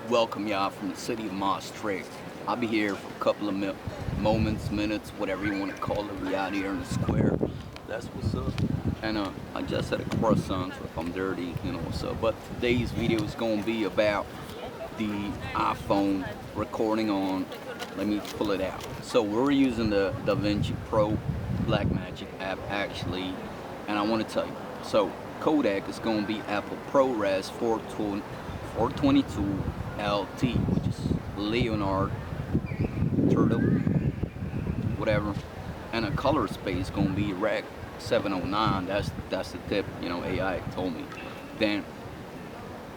welcome y'all from the city of Maastricht. I'll be here for a couple of minutes, whatever you want to call it. We out here in the square. That's what's up. And I just had a croissant, so if I'm dirty, you know what's up. But today's video is going to be about the iPhone recording on, let me pull it out. So we're using the DaVinci Pro Blackmagic app actually, and I want to tell you. So codec is going to be Apple ProRes 422 LT, which is Leonard Turtle, whatever, and a color space going to be Rec 709. That's the tip, you know, AI told me. Then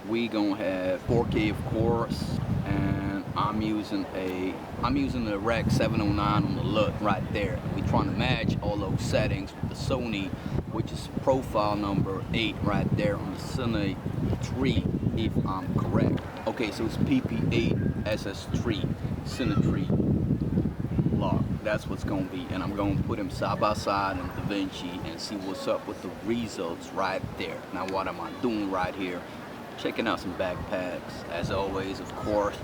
we gonna have 4K of course, and I'm using the Rec 709 on the look right there. We trying to match all those settings with the Sony, which is profile number 8 right there on the Sony 3, if I'm correct. Okay, so it's PP8 SS3 Symmetry lock. That's what's gonna be, and I'm gonna put them side by side in DaVinci and see what's up with the results right there. Now, what am I doing right here? Checking out some backpacks, as always, of course.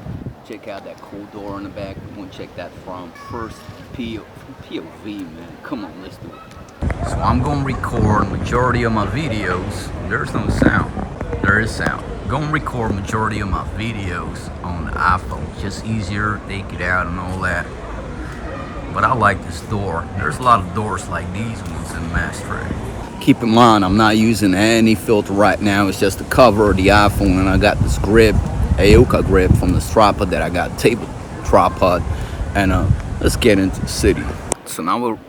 Check out that cool door in the back. We want to check that from first POV, man. Come on, let's do it. So I'm gonna record majority of my videos. There's no sound. There is sound. Gonna record majority of my videos on the iPhone. It's just easier, take it out and all that. But I like this door. There's a lot of doors like these ones in Maastricht. Keep in mind, I'm not using any filter right now. It's just the cover of the iPhone, and I got this grip, Aoka grip from the tripod that I got, table tripod. And let's get into the city. So now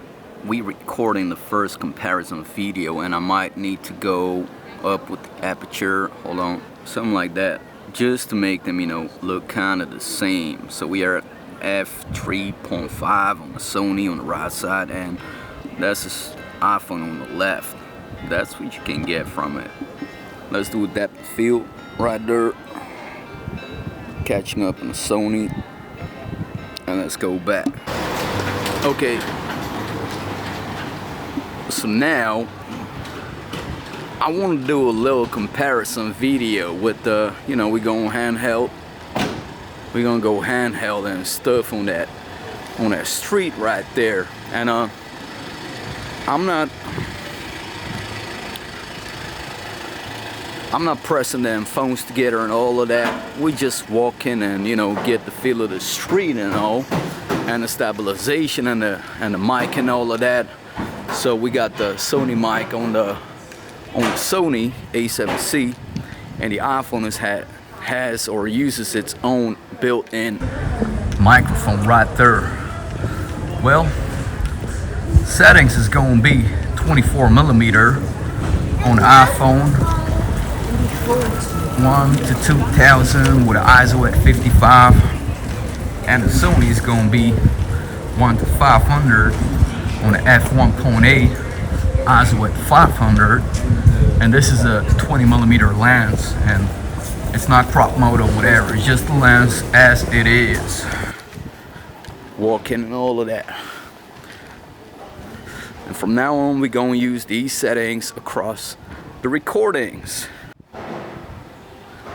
we recording the first comparison video, and I might need to go up with the aperture. Hold on, something like that, just to make them, you know, look kind of the same. So we are at f3.5 on the Sony on the right side, and that's this iPhone on the left. That's what you can get from it. Let's do a depth of field right there, catching up on the Sony, and let's go back. Okay, so now I want to do a little comparison video with the, you know, we're gonna go handheld and stuff on that street right there. And I'm not pressing them phones together and all of that. We just walk in and, you know, get the feel of the street and all, and the stabilization and the mic and all of that. So we got the Sony mic on the Sony A7C, and the iPhone has or uses its own built-in microphone right there. Well, settings is gonna be 24mm on the iPhone, 1 to 2000 with an ISO at 55, and the Sony is gonna be 1 to 500 on the f1.8, ISO at 500, and this is a 20mm lens, and it's not crop mode or whatever, it's just the lens as it is. Walking and all of that. And from now on, we're going to use these settings across the recordings.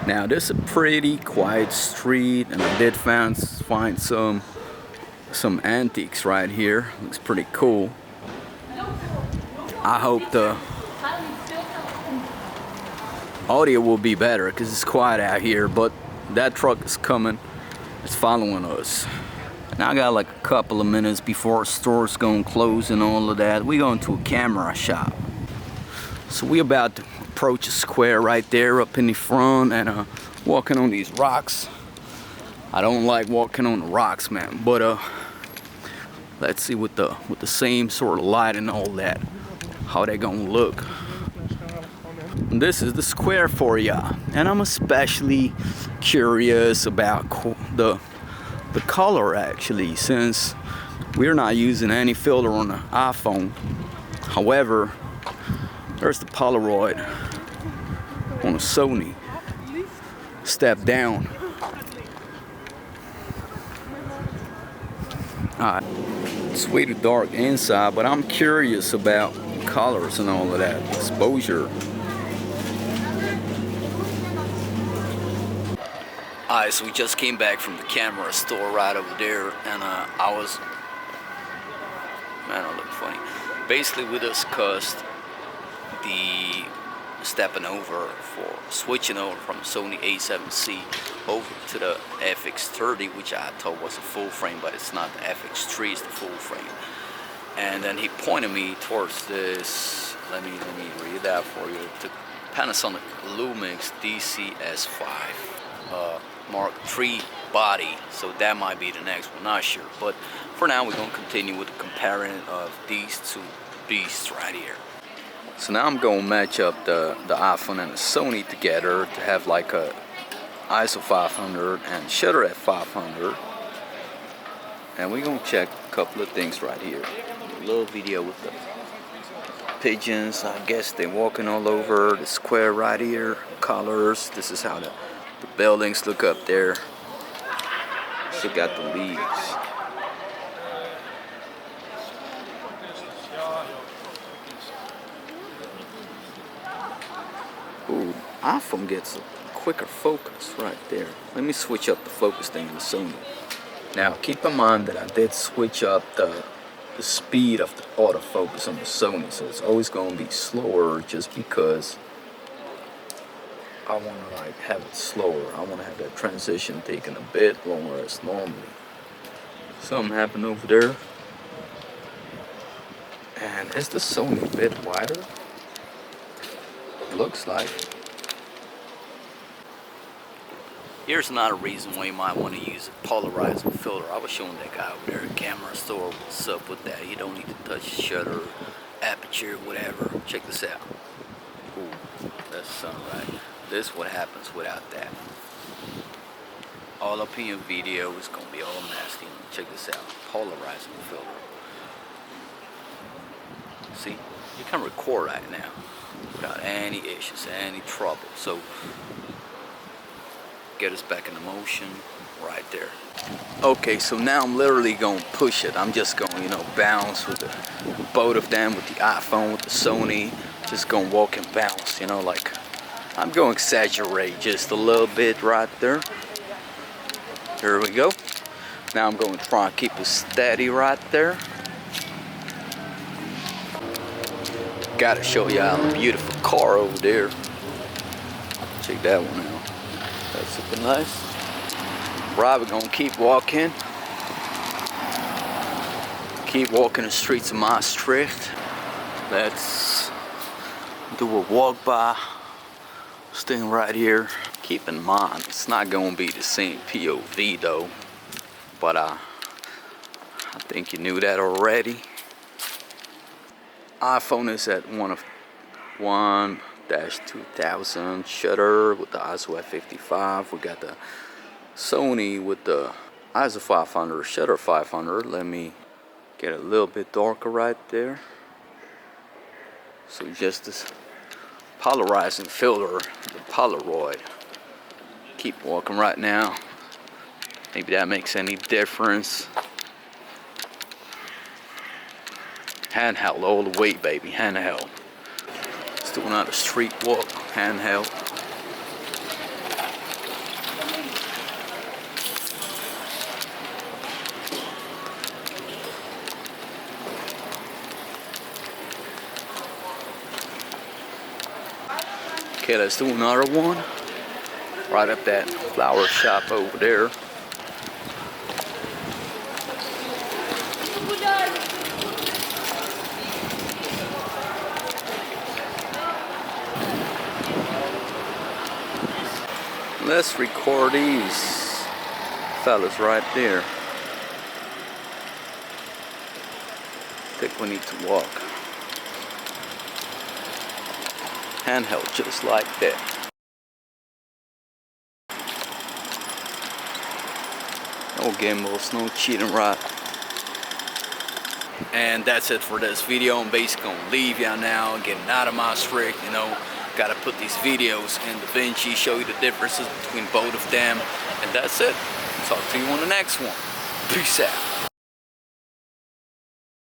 Now, this is a pretty quiet street, and I did find some antiques right here. Looks pretty cool. I hope the audio will be better because it's quiet out here, but that truck is coming. It's following us. Now I got like a couple of minutes before our store's gonna close and all of that. We going to a camera shop. So we about to approach a square right there up in the front, and walking on these rocks. I don't like walking on the rocks, man, but let's see with the same sort of light and all that, how they gonna look. This is the square for ya, and I'm especially curious about the color actually, since we're not using any filter on the iPhone. However, there's the Polaroid on the Sony. Step down. Alright, it's way too dark inside, but I'm curious about colors and all of that, exposure. Alright, so we just came back from the camera store right over there, and I look funny. Basically, we discussed the switching over from Sony A7C over to the FX30, which I thought was a full frame, but it's not. The FX3 is the full frame. And then he pointed me towards this. Let me read it out for you. The Panasonic Lumix DCS5 Mark III body. So that might be the next one, not sure. But for now, we're gonna continue with the comparing of these two beasts right here. So now I'm gonna match up the iPhone and the Sony together to have like a ISO 500 and shutter at 500. And we're gonna check a couple of things right here. A little video with the pigeons. I guess they're walking all over the square right here. Colors. This is how the buildings look up there. Still got the leaves. Ooh, iPhone gets a quicker focus right there. Let me switch up the focus thing in the Sony. Now keep in mind that I did switch up the speed of the autofocus on the Sony, so it's always going to be slower just because I want to like have it slower. I want to have that transition taking a bit longer as normally. Something happened over there. And is the Sony a bit wider? Looks like. Here's another reason why you might want to use a polarizing filter. I was showing that guy over there at the camera store what's up with that. You don't need to touch the shutter, aperture, whatever. Check this out. Ooh, that's something right. This is what happens without that. All up in your video is going to be all masking. Check this out. Polarizing filter. See, you can record right now without any issues, any trouble. So get us back in the motion right there. Okay, so now I'm literally gonna push it. I'm just gonna, bounce with both of them, with the iPhone, with the Sony. Just gonna walk and bounce, like I'm gonna exaggerate just a little bit right there. There we go. Now I'm gonna try and keep it steady right there. Gotta show y'all a beautiful car over there. Check that one out. That's super nice. Right, we're gonna keep walking. Keep walking the streets of Maastricht. Let's do a walk by. Staying right here. Keep in mind, it's not gonna be the same POV though. But I think you knew that already. iPhone is at 1/2000 shutter with the ISO at 55. We got the Sony with the ISO 500, shutter 500. Let me get a little bit darker right there. So just this polarizing filter, the Polaroid. Keep walking right now. Maybe that makes any difference. Handheld all the way, baby. Handheld. Let's do another street walk. Handheld. Okay, let's do another one. Right up that flower shop over there. Let's record these fellas right there. I think we need to walk. Handheld just like that. No gimbals, no cheating right. And that's it for this video. I'm basically gonna leave y'all now, getting out of Maastricht, Gotta put these videos in DaVinci, show you the differences between both of them. And that's it. Talk to you on the next one. Peace out.